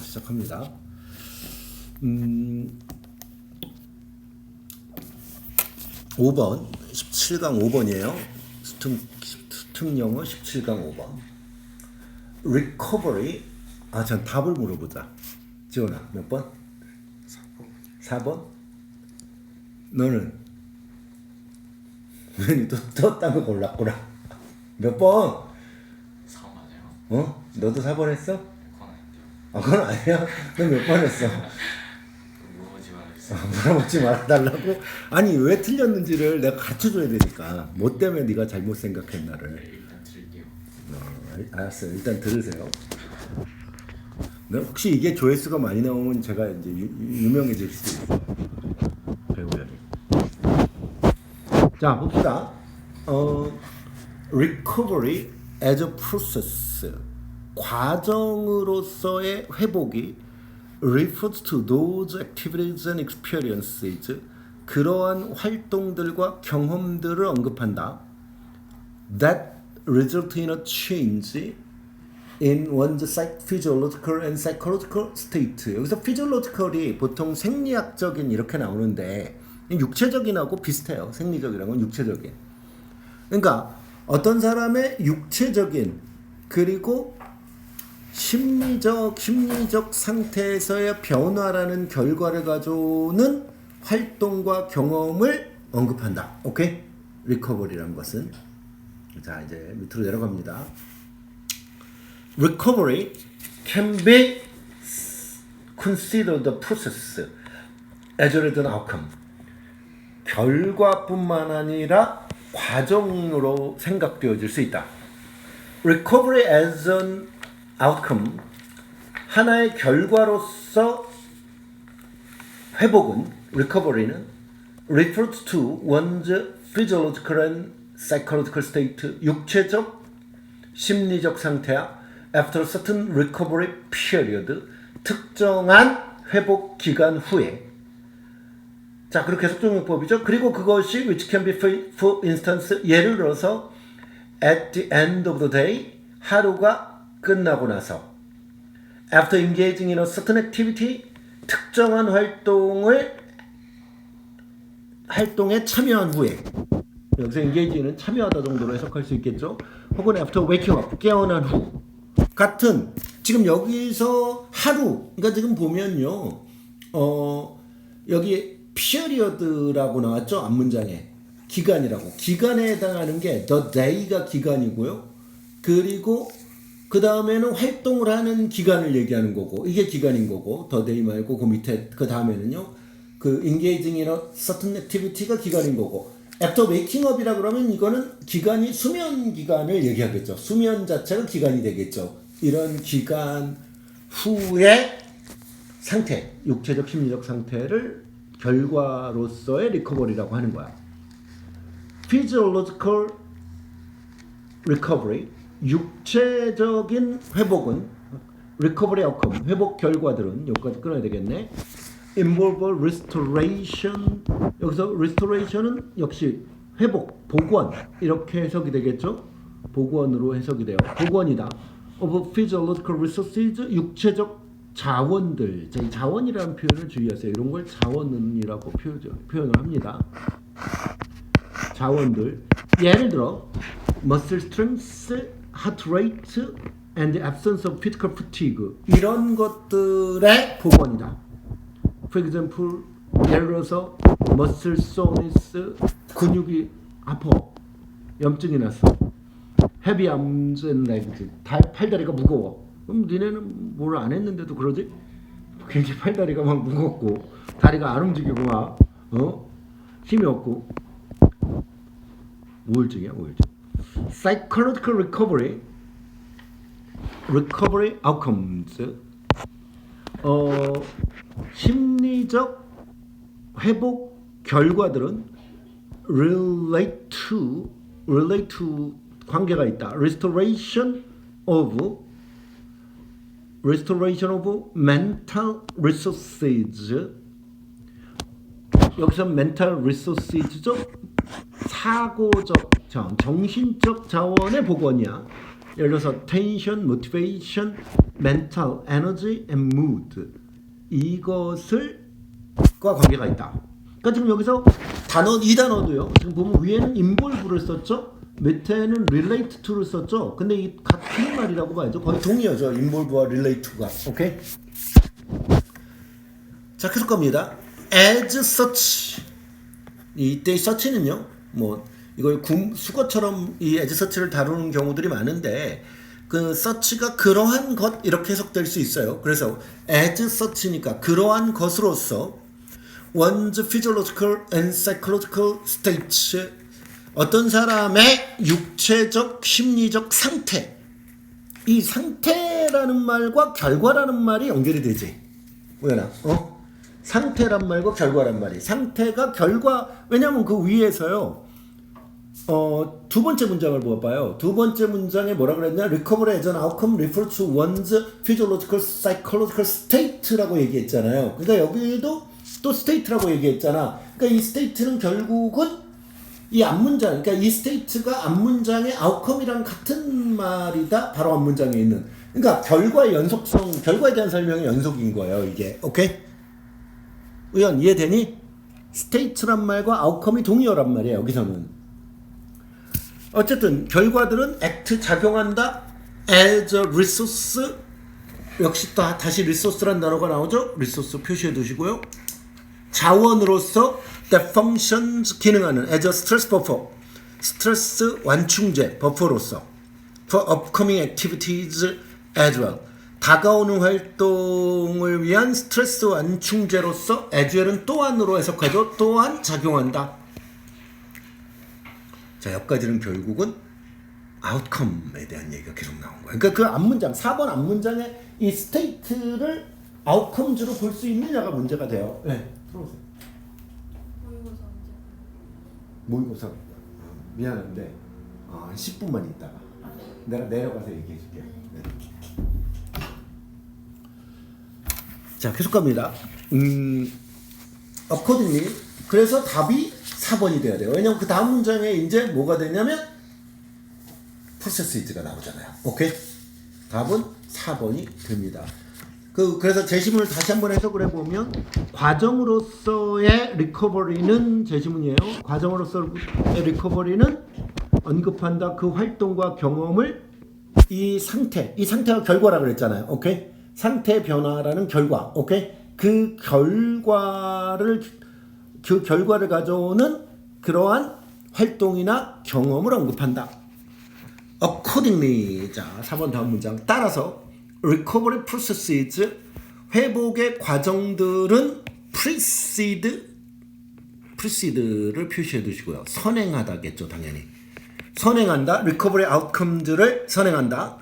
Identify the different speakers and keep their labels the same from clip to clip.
Speaker 1: 시작합니다. 5번 17강 5번이에요. 스특영어 17강 5번. Recovery. 전 답을 물어보자. 지원아 몇 번? 4번? 너는? 또 딴 거 골랐구나. 몇 번?
Speaker 2: 4 맞아요?
Speaker 1: 너도 4번 했어?
Speaker 2: 그건 아닌데요.
Speaker 1: 그건 아니야? 너 몇 번 했어?
Speaker 2: 물어보지 말아주세요.
Speaker 1: 물어보지 말아달라고? 아니 왜 틀렸는지를 내가 가르쳐줘야 되니까. 뭐 때문에 네가 잘못 생각했나를.
Speaker 2: 네, 일단 드릴게요.
Speaker 1: 알았어요. 일단 들으세요. 혹시 이게 조회수가 많이 나오면 제가 이제 유명해질 수도 있어요. 배우연이. 자 봅시다. Recovery as a process. 과정으로서의 회복이 refers to those activities and experiences. 그러한 활동들과 경험들을 언급한다. That result in a change in one's physiological and psychological state. 여기서 physiological이 보통 생리학적인 이렇게 나오는데 육체적인하고 비슷해요. 생리적이라는 건 육체적인. 그러니까 어떤 사람의 육체적인 그리고 심리적 상태에서의 변화라는 결과를 가져오는 활동과 경험을 언급한다. 오케이? 리커버리라는 것은. 자 이제 밑으로 내려갑니다. Recovery can be considered a process as well as an outcome. 결과뿐만 아니라 과정으로 생각되어질 수 있다. Recovery as an outcome, 하나의 결과로서 회복은, recovery는 refers to one's physiological and psychological state, 육체적, 심리적 상태야 after a certain recovery period, 특정한 회복 기간 후에. 자, 그리고 계속적용법이죠. 그리고 그것이 which can be for instance, 예를 들어서 at the end of the day, 하루가 끝나고 나서 after engaging in a certain activity, 특정한 활동에 참여한 후에. 여기서 engage는 참여하다 정도로 해석할 수 있겠죠. 혹은 after waking up, 깨어난 후 같은. 지금 여기서 하루, 그러니까 지금 보면요, 여기 period라고 나왔죠. 앞문장에 기간이라고. 기간에 해당하는 게 the day가 기간이고요. 그리고 그 다음에는 활동을 하는 기간을 얘기하는 거고, 이게 기간인 거고, the day 말고 그 밑에 그 다음에는요, 그 engaging in a certain activity가 기간인 거고, after waking up이라 그러면 이거는 기간이 수면 기간을 얘기하겠죠. 수면 자체가 기간이 되겠죠. 이런 기간 후의 상태, 육체적 심리적 상태를 결과로서의 리커버리라고 하는 거야. Physiological recovery, 육체적인 회복은 recovery outcome, 회복 결과들은 여기까지 끊어야 되겠네. involve restoration, 여기서 restoration은 역시 회복, 복원 이렇게 해석이 되겠죠. 복원으로 해석이 돼요. 복원이다. of physiological resources, 육체적 자원들. 자, 이 자원이라는 표현을 주의하세요. 이런 걸 자원이라고 표현을 합니다. 자원들. 예를 들어 muscle strength, heart rate, and the absence of physical fatigue. 이런 것들의 복원이다. For example, 예를 들어서 muscle soreness, 근육이 아파, 염증이 났어. heavy arms and legs, 팔다리가 무거워. 그럼 니네는 뭘 안 했는데도 그러지? 굉장히 팔다리가 막 무겁고 다리가 안 움직이고 막 힘이 없고. 우울증이야, 우울증. Psychological recovery outcomes. 심리적 회복 결과들은 relate to 관계가 있다. restoration of mental resources. 여기서 mental resources죠. 사고적 자원, 정신적 자원의 복원이야. 예를 들어서 tension, motivation, mental energy and mood 이것을 과 관계가 있다. 그러니까 지금 여기서 이 단어도요. 지금 보면 위에는 involve를 썼죠. 밑에는 relate to를 썼죠. 근데 이 같은 말이라고 봐야죠. 거의 동의어죠. involve와 relate to가. 오케이? 자, 계속 갑니다. as such. 이때 such는요. 뭐 이걸 수거처럼 이 as such를 다루는 경우들이 많은데 그 such가 그러한 것 이렇게 해석될 수 있어요. 그래서 as such니까 그러한 것으로서 one's physiological and psychological states 어떤 사람의 육체적, 심리적 상태 이 상태라는 말과 결과라는 말이 연결이 되지. 우연아, 상태란 말과 결과란 말이 상태가 결과 왜냐면 그 위에서요. 두 번째 문장을 봐봐요. 두 번째 문장에 뭐라 그랬냐? Recovery as an outcome refers to one's physiological, psychological state라고 얘기했잖아요. 그러니까 여기도 또 state라고 얘기했잖아. 그러니까 이 state는 결국은 이 앞문장, 그러니까 이 state가 앞문장의 outcome이랑 같은 말이다. 바로 앞문장에 있는. 그러니까 결과의 연속성, 결과에 대한 설명의 연속인 거예요. 이게 오케이? 의원 이해되니? state란 말과 outcome이 동의어란 말이에요. 여기서는. 어쨌든 결과들은 act 작용한다 as a resource 역시 또 다시 resource란 단어가 나오죠. resource 표시해 두시고요. 자원으로서 that functions 기능하는 as a stress buffer 스트레스 완충제 버퍼로서 for upcoming activities as well 다가오는 활동을 위한 스트레스 완충제로서 as well은 또한으로 해석하죠. 또한 작용한다. 자, 여기까지는 결국은 아웃컴에 대한 얘기가 계속 나온 거야. 그러니까 그 앞문장, 4번 앞문장에 이 스테이트를 아웃컴즈로 볼 수 있느냐가 문제가 돼요. 네, 들어오세요. 모의고사 미안한데 10분만 있다가 내가 내려가서 얘기해 줄게. 네. 자, 계속 갑니다. accordingly 그래서 답이 4번이 돼야 돼요. 왜냐면 그 다음 문장에 이제 뭐가 되냐면 processes가 나오잖아요. 오케이? 답은 4번이 됩니다. 그래서 제시문을 다시 한번 해석을 해보면 과정으로서의 리커버리는 제시문이에요. 과정으로서의 리커버리는 언급한다. 그 활동과 경험을 이 상태가 결과라고 그랬잖아요. 오케이? 상태 변화라는 결과. 오케이? 그 결과를 가져오는 그러한 활동이나 경험을 언급한다. Accordingly, 자 4번 다음 문장 따라서 recovery processes 회복의 과정들은 precede를 표시해 두시고요. 선행하다겠죠, 당연히. 선행한다. recovery outcomes를 선행한다.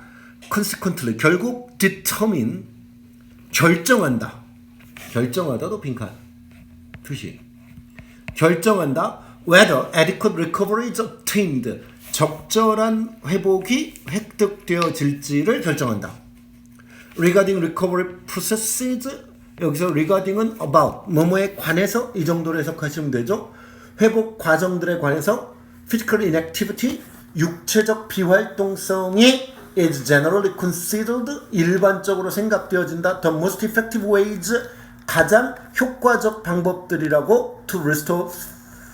Speaker 1: consequently 결국 determine 결정한다. 결정하다도 빈칸 표시. 결정한다. whether adequate recovery is obtained. 적절한 회복이 획득되어질지를 결정한다. regarding recovery processes 여기서 regarding은 about 뭐뭐에 관해서 이 정도로 해석하시면 되죠. 회복 과정들에 관해서 physical inactivity 육체적 비활동성이 is generally considered 일반적으로 생각되어진다. The most effective ways 가장 효과적 방법들이라고 to restore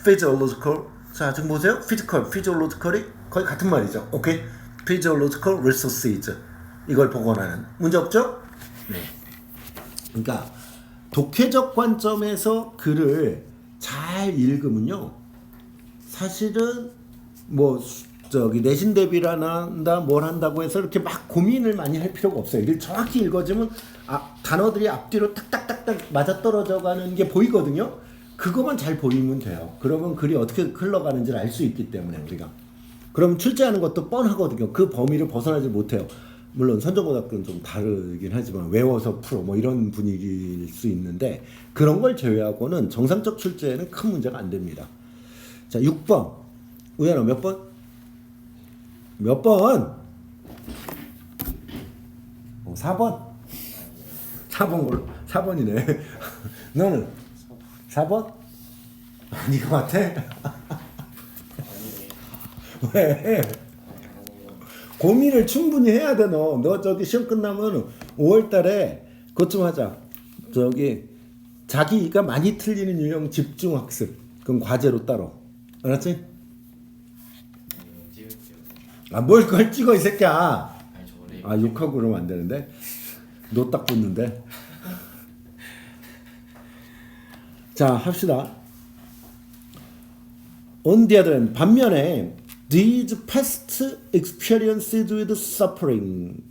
Speaker 1: physiological 자 지금 보세요. physical, physiological이 거의 같은 말이죠. 오케이? physiological resources 이걸 복원하는 문제 없죠? 네. 그러니까 독해적 관점에서 글을 잘 읽으면요, 사실은 뭐 내신 대비를 한다 뭘 한다고 해서 이렇게 막 고민을 많이 할 필요가 없어요. 이걸 정확히 읽어주면 단어들이 앞뒤로 딱딱딱딱 맞아떨어져 가는 게 보이거든요. 그것만 잘 보이면 돼요. 그러면 글이 어떻게 흘러가는지를 알 수 있기 때문에 우리가. 그럼 출제하는 것도 뻔하거든요. 그 범위를 벗어나지 못해요. 물론 선정고등학교는 좀 다르긴 하지만 외워서 풀어 뭐 이런 분위기일 수 있는데 그런 걸 제외하고는 정상적 출제에는 큰 문제가 안 됩니다. 자, 6번. 우연아 몇 번? 몇 번? 4번? 4번 걸로. 4번이네. 너는? 4번? 네가 맞대? 왜? 고민을 충분히 해야 돼 너. 너 저기 시험 끝나면 5월달에 그것 좀 하자. 저기 자기가 많이 틀리는 유형 집중 학습. 그럼 과제로 따로. 알았지?
Speaker 2: 찍을게요.
Speaker 1: 아 뭘 그걸 찍어 이 새끼야.
Speaker 2: 아니 저 원래
Speaker 1: 아 욕하고 그러면 안 되는데. 너 딱 붙는데. 자 합시다. On the other hand, 반면에 these past experiences with suffering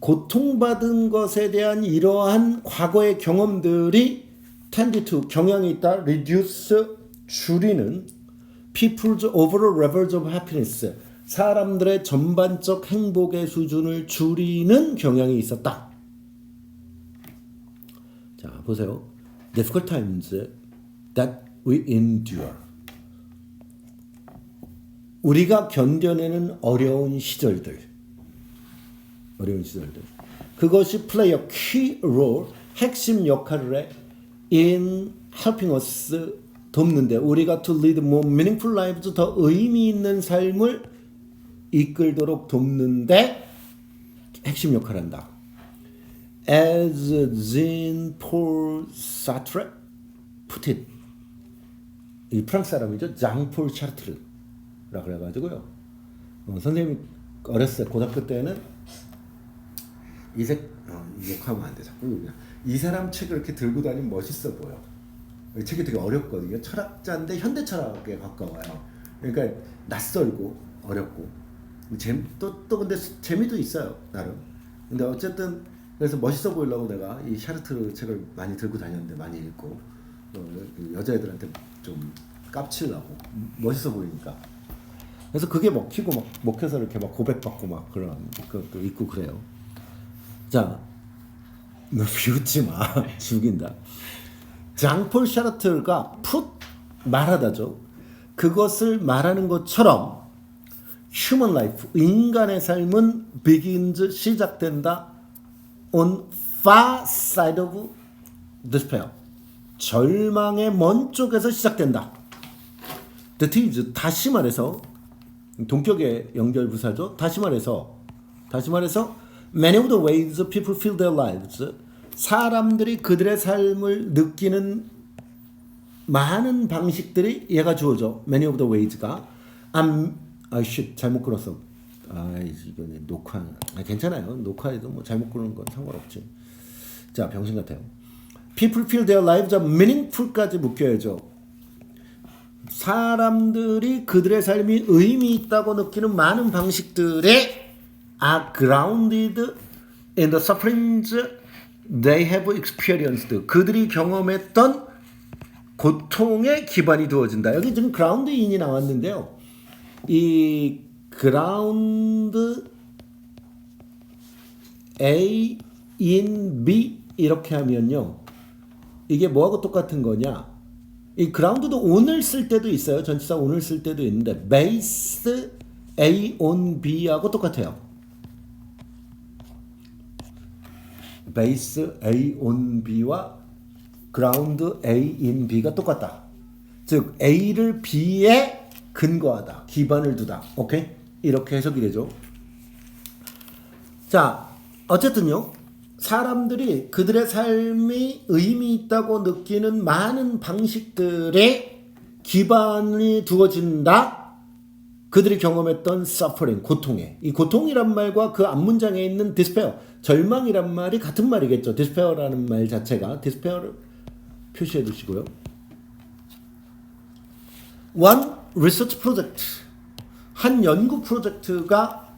Speaker 1: 고통받은 것에 대한 이러한 과거의 경험들이 tend to 경향이 있다 reduce 줄이는 people's overall levels of happiness 사람들의 전반적 행복의 수준을 줄이는 경향이 있었다. 자 보세요. Difficult times that we endure. 우리가 견뎌내는 어려운 시절들. 그것이 play a key role, 핵심 역할을 해 in helping us 돕는데 우리가 to lead more meaningful lives 더 의미 있는 삶을 이끌도록 돕는데 핵심 역할을 한다. As Jean-Paul Sartre put it. 이 프랑스 사람이죠. 장폴 샤르트르라 그래가지고요. 선생님이 어렸을 때 고등학교 때는 욕하면 안 돼. 자꾸 그냥 이 사람 책을 이렇게 들고 다니면 멋있어 보여. 이 책이 되게 어렵거든요. 철학자인데 현대 철학에 가까워요. 그러니까 낯설고 어렵고 또 근데 재미도 있어요 나름. 근데 어쨌든 그래서 멋있어 보이려고 내가 이 샤르트르 책을 많이 들고 다녔는데 많이 읽고 여자애들한테 좀 깝치려고 멋있어 보이니까. 그래서 그게 먹히고 막 먹혀서 이렇게 막 고백받고 막 그런 것도 있고 그래요. 자, 너 비웃지 마. 죽인다. 장폴 샤르트르가 풋 말하다죠. 그것을 말하는 것처럼 human life 인간의 삶은 begins 시작된다 on far side of despair 절망의 먼 쪽에서 시작된다. That is 다시 말해서 동격의 연결부사죠. 다시 말해서 many of the ways people feel their lives 사람들이 그들의 삶을 느끼는 많은 방식들이 얘가 주어져. many of the ways가 잘못 끌었어. 이거는 녹화 괜찮아요. 녹화해도 뭐 잘못 끌는 건 상관없지. 자 병신 같아요. People feel their lives are meaningful까지 묶여야죠. 사람들이 그들의 삶이 의미 있다고 느끼는 많은 방식들에 are grounded in the sufferings they have experienced. 그들이 경험했던 고통에 기반이 두어진다. 여기 지금 ground in이 나왔는데요. 이 ground A in B 이렇게 하면요. 이게 뭐하고 똑같은 거냐? 이 ground도 on을 쓸 때도 있어요. 전치사 on을 쓸 때도 있는데 base A on B하고 똑같아요. base A on B와 ground A in B가 똑같다. 즉 A를 B에 근거하다. 기반을 두다. 오케이? 이렇게 해석이 되죠. 자, 어쨌든요. 사람들이 그들의 삶이 의미 있다고 느끼는 많은 방식들에 기반이 두어진다. 그들이 경험했던 suffering, 고통에. 이 고통이란 말과 그 앞문장에 있는 despair, 절망이란 말이 같은 말이겠죠. despair라는 말 자체가. despair를 표시해 두시고요. One research project, 한 연구 프로젝트가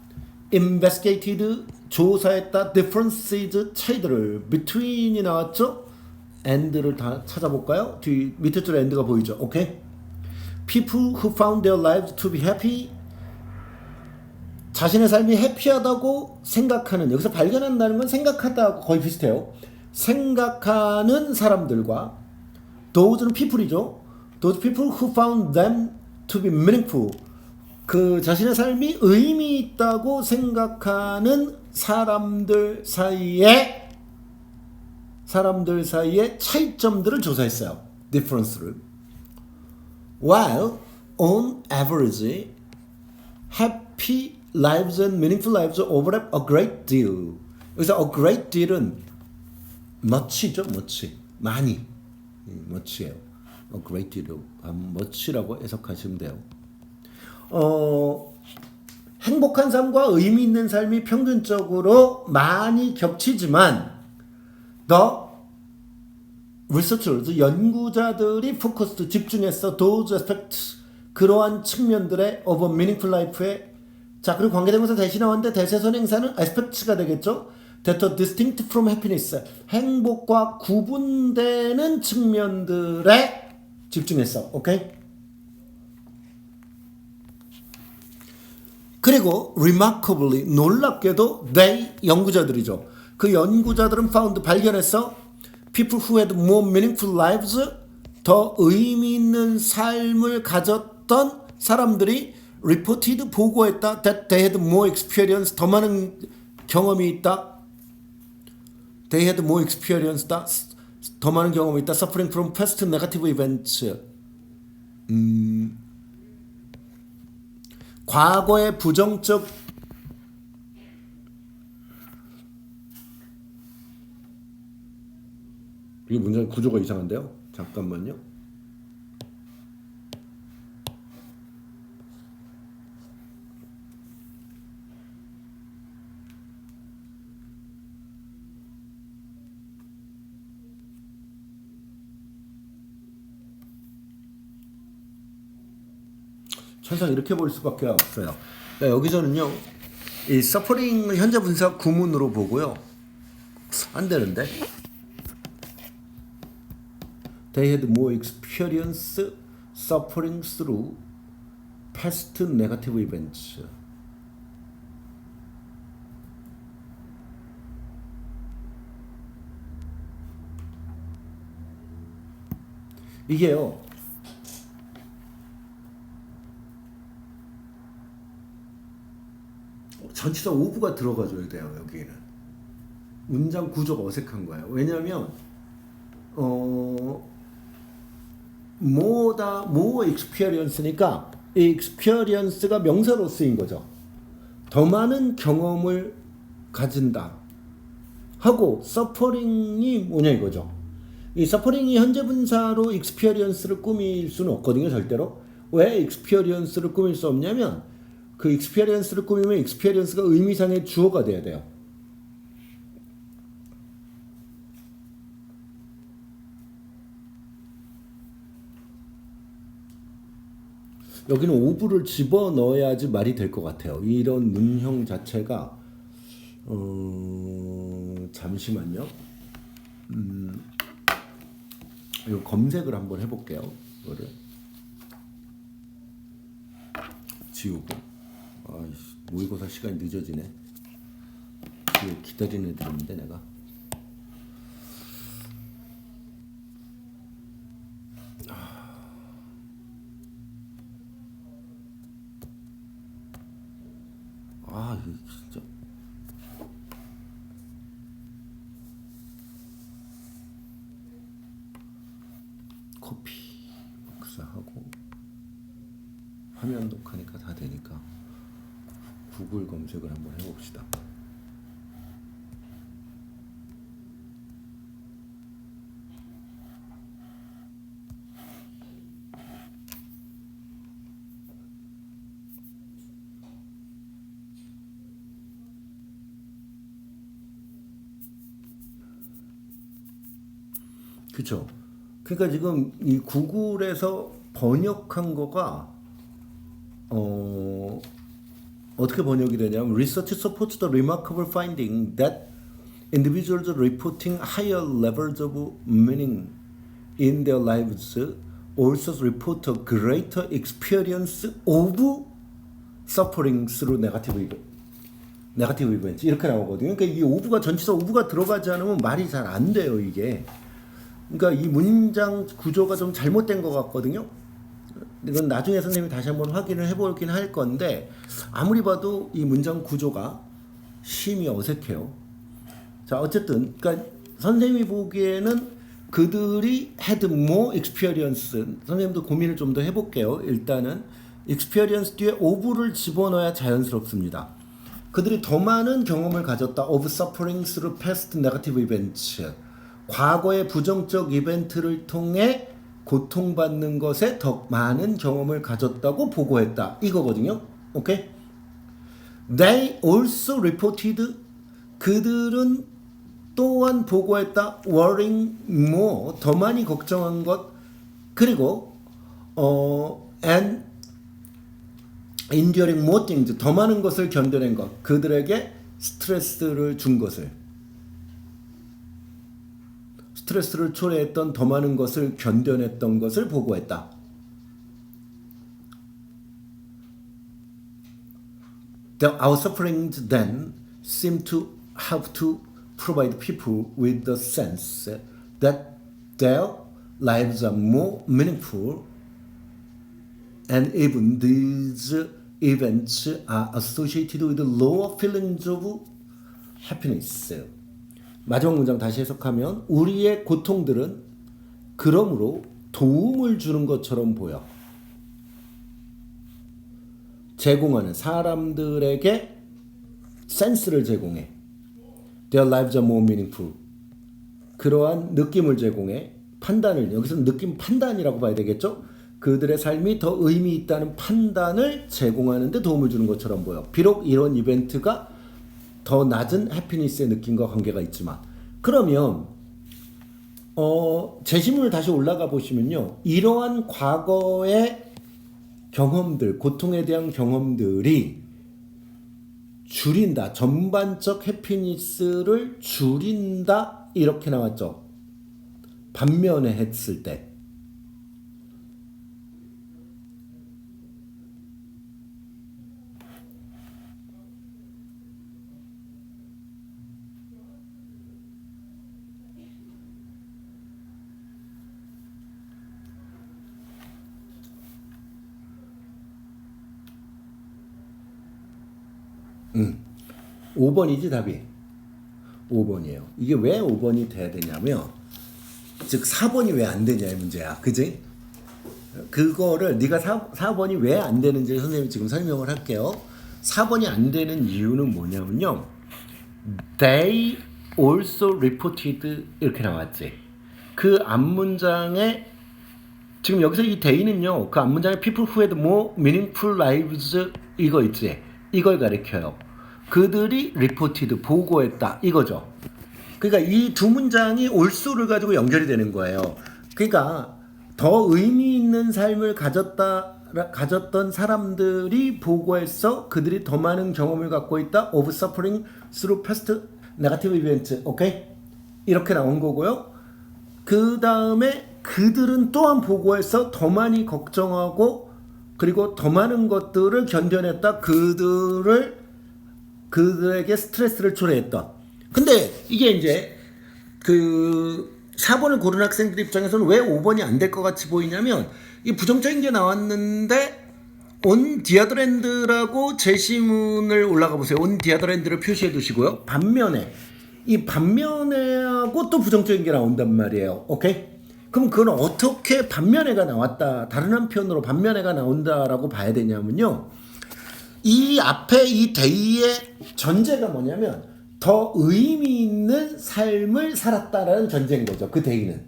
Speaker 1: investigated, 조사했다 differences, 차이들을 between이 나왔죠? and를 다 찾아볼까요? 뒤 밑에 줄에 and가 보이죠? 오케이? People who found their lives to be happy, 자신의 삶이 해피하다고 생각하는, 여기서 발견한다는 건 생각하다하고 거의 비슷해요. 생각하는 사람들과 those는 people이죠. Those people who found them to be meaningful, 그 자신의 삶이 의미 있다고 생각하는 사람들 사이에 차이점들을 조사했어요. difference를. While on average happy lives and meaningful lives overlap a great deal. 여기서 a great deal은 much죠, much. 많이. much예요. a great deal. much라고 해석하시면 돼요. 행복한 삶과 의미 있는 삶이 평균적으로 많이 겹치지만 the researchers, 연구자들이 focused, 집중했어 those aspects, 그러한 측면들의 of a meaningful life에 자 그리고 관계대명사 대신 나왔는데 대세선행사는 aspects가 되겠죠. that are distinct from happiness, 행복과 구분되는 측면들에 집중했어. 오케이? 그리고 remarkably, 놀랍게도 they, 연구자들이죠. 그 연구자들은 found, 발견했어. people who had more meaningful lives, 더 의미 있는 삶을 가졌던 사람들이 reported, 보고했다. that they had more experience, 더 많은 경험이 있다. they had more experience, 더 많은 경험이 있다. suffering from past negative events. 과거의 부정적 이게 문장 구조가 이상한데요. 잠깐만요. 천상 이렇게 볼 수밖에 없어요. 그러니까 여기서는요, 이 suffering을 현재 분사 구문으로 보고요. 안 되는데. They had more experience suffering through past negative events. 이게요. 전치사 오브가 들어가줘야 돼요. 여기는 문장 구조가 어색한 거예요. 왜냐하면 more experience니까 이 experience가 명사로 쓰인 거죠. 더 많은 경험을 가진다 하고 suffering이 뭐냐 이거죠. 이 suffering이 현재 분사로 experience를 꾸밀 수는 없거든요. 절대로. 왜 experience를 꾸밀 수 없냐면 그 experience를 꾸미면 experience가 의미상의 주어가 돼야 돼요. 여기는 오브를 집어넣어야지 말이 될 것 같아요. 이런 문형 자체가 잠시만요. 이거 검색을 한번 해볼게요. 이거를 지우고. 모의고사 시간이 늦어지네. 기다리는 애들인데 내가. 이거 진짜. 코피 복사하고 화면 녹화니까 다 되니까 구글 검색을 한번 해봅시다. 그쵸? 그러니까 지금 이 구글에서 번역한 거가 어떻게 번역이 되냐면 Research supports the remarkable finding that individuals reporting higher levels of meaning in their lives also report a greater experience of suffering through negative events 이렇게 나오거든요. 그러니까 이 오브가 전치사 오브가 들어가지 않으면 말이 잘 안 돼요 이게. 그러니까 이 문장 구조가 좀 잘못된 것 같거든요. 이건 나중에 선생님이 다시 한번 확인을 해보긴 할 건데 아무리 봐도 이 문장 구조가 심히 어색해요. 자 어쨌든 그러니까 선생님이 보기에는 그들이 had more experience. 선생님도 고민을 좀 더 해볼게요. 일단은 experience 뒤에 of를 집어넣어야 자연스럽습니다. 그들이 더 많은 경험을 가졌다. of suffering through past negative events. 과거의 부정적 이벤트를 통해 고통받는 것에 더 많은 경험을 가졌다고 보고했다. 이거거든요. 오케이? They also reported. 그들은 또한 보고했다. worrying more. 더 많이 걱정한 것. 그리고 and enduring more things. 더 많은 것을 견뎌낸 것. 그들에게 스트레스를 준 것을. 스트레스를 초래했던 더 많은 것을 견뎌냈던 것을 보고했다. Our sufferings then seem to have to provide people with the sense that their lives are more meaningful, and even these events are associated with lower feelings of happiness. 마지막 문장 다시 해석하면 우리의 고통들은 그러므로 도움을 주는 것처럼 보여. 제공하는 사람들에게 센스를 제공해. Their lives are more meaningful. 그러한 느낌을 제공해. 판단을, 여기서는 느낌 판단이라고 봐야 되겠죠? 그들의 삶이 더 의미 있다는 판단을 제공하는 데 도움을 주는 것처럼 보여. 비록 이런 이벤트가 더 낮은 해피니스의 느낌과 관계가 있지만, 그러면 제시문을 다시 올라가 보시면요, 이러한 과거의 경험들, 고통에 대한 경험들이 줄인다, 전반적 해피니스를 줄인다, 이렇게 나왔죠. 반면에 했을 때 음. 5번이지 답이. 5번이에요. 이게 왜 5번이 돼야 되냐면, 즉 4번이 왜 안 되냐 이 문제야. 그지? 그거를 네가 4번이 왜 안 되는지 선생님이 지금 설명을 할게요. 4번이 안 되는 이유는 뭐냐면요, They also reported 이렇게 나왔지. 그 앞문장에 지금 여기서 이 they는요, 그 앞문장에 people who had more meaningful lives 이거 있지. 이걸 가리켜요. 그들이 reported, 보고했다, 이거죠. 그러니까 이 두 문장이 also를 가지고 연결이 되는 거예요. 그러니까 더 의미 있는 삶을 가졌던 사람들이 보고했어. 그들이 더 많은 경험을 갖고 있다. of suffering through past negative events. 오케이? 이렇게 나온 거고요. 그 다음에 그들은 또한 보고해서 더 많이 걱정하고 그리고 더 많은 것들을 견뎌냈다. 그들에게 스트레스를 초래했던. 근데 이게 이제 그 4번을 고른 학생들 입장에서는 왜 5번이 안 될 것 같이 보이냐면, 이 부정적인 게 나왔는데 on the other hand라고 제시문을 올라가 보세요. on the other hand를 표시해 두시고요. 반면에 이 반면에하고 또 부정적인 게 나온단 말이에요. 오케이? 그럼 그건 어떻게 반면에가 나왔다, 다른 한편으로 반면에가 나온다라고 봐야 되냐면요, 이 앞에 이 데이의 전제가 뭐냐면 더 의미 있는 삶을 살았다라는 전제인 거죠. 그 데이는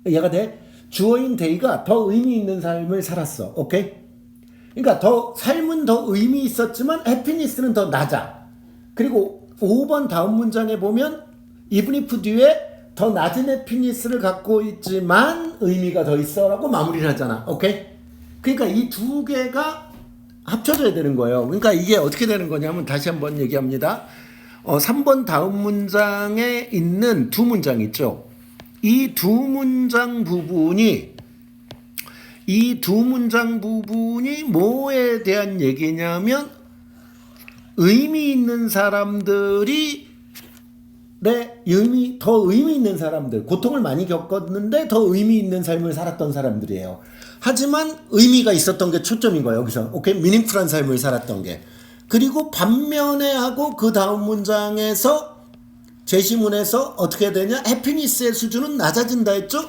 Speaker 1: 이해가 돼? 주어인 데이가 더 의미 있는 삶을 살았어. 오케이? 그러니까 삶은 더 의미 있었지만 해피니스는 더 낮아. 그리고 5번 다음 문장에 보면 even if 뒤에 더 낮은 해피니스를 갖고 있지만 의미가 더 있어라고 마무리를 하잖아. 오케이? 그러니까 이 두 개가 합쳐져야 되는 거예요. 그러니까 이게 어떻게 되는 거냐면, 다시 한번 얘기합니다. 3번 다음 문장에 있는 두 문장 있죠. 이 두 문장 부분이 뭐에 대한 얘기냐면, 의미 있는 사람들이 더 의미 있는 사람들, 고통을 많이 겪었는데 더 의미 있는 삶을 살았던 사람들이에요. 하지만 의미가 있었던 게 초점인 거예요. 여기서 오케이, 미닝풀한 삶을 살았던 게. 그리고 반면에 하고 그 다음 문장에서 제시문에서 어떻게 되냐, 해피니스의 수준은 낮아진다 했죠.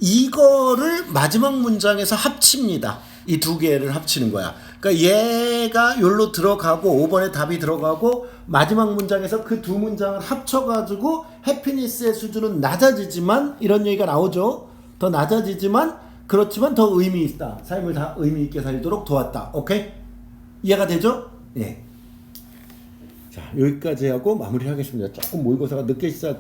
Speaker 1: 이거를 마지막 문장에서 합칩니다. 이 두 개를 합치는 거야. 그러니까 얘가 여기로 들어가고 5번에 답이 들어가고 마지막 문장에서 그 두 문장을 합쳐가지고 해피니스의 수준은 낮아지지만 이런 얘기가 나오죠. 더 낮아지지만 그렇지만 더 의미 있다. 삶을 다 의미 있게 살도록 도왔다. 오케이? 이해가 되죠? 예. 자, 여기까지 하고 마무리하겠습니다. 조금 모의고사가 늦게 시작.